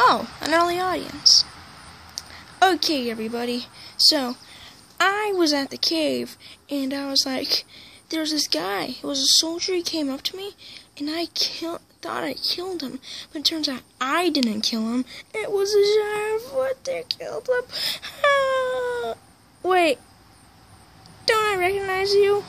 Oh, an early audience. Okay, everybody. So, I was at the cave, and I was like, there's this guy. It was a soldier. He came up to me, and I thought I killed him. But it turns out I didn't kill him. It was a giant foot that killed him. Wait. Don't I recognize you?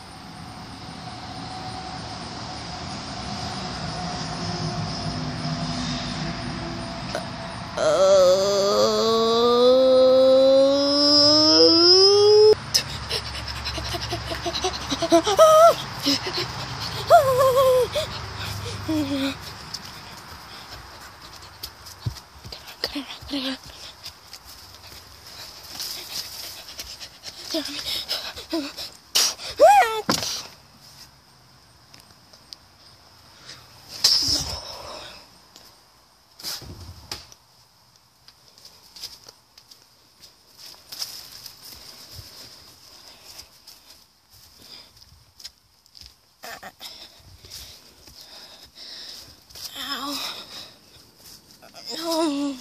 No.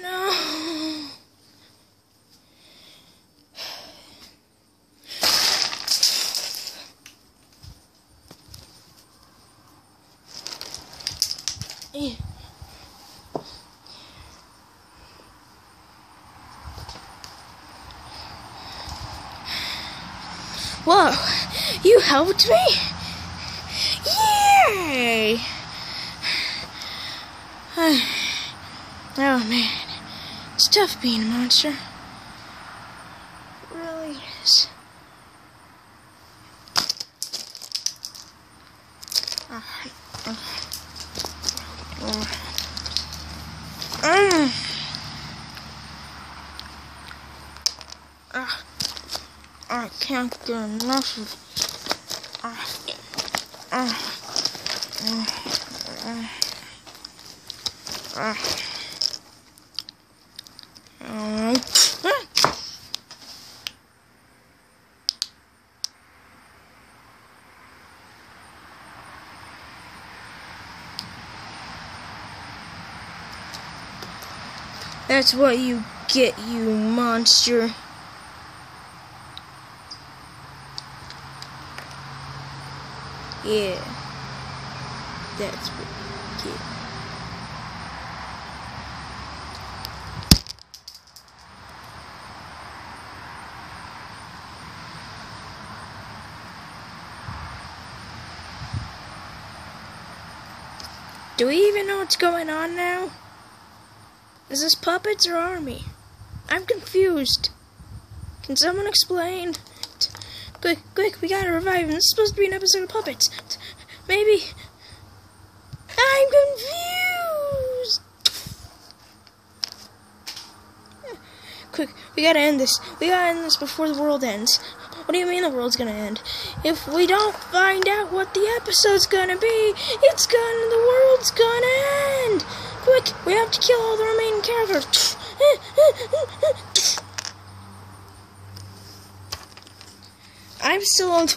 No. Whoa, you helped me? Yay! Oh man, it's tough being a monster. It really is. I can't get enough of That's what you get, you monster. Yeah, that's what you get. Do we even know what's going on now? Is this puppets or army? I'm confused. Can someone explain? Quick, we gotta revive him. This is supposed to be an episode of Puppets. Maybe. I'm confused! Quick, we gotta end this. We gotta end this before the world ends. What do you mean the world's gonna end? If we don't find out what the episode's gonna be, the world's gonna end! Quick, we have to kill all the remaining characters. I'm still on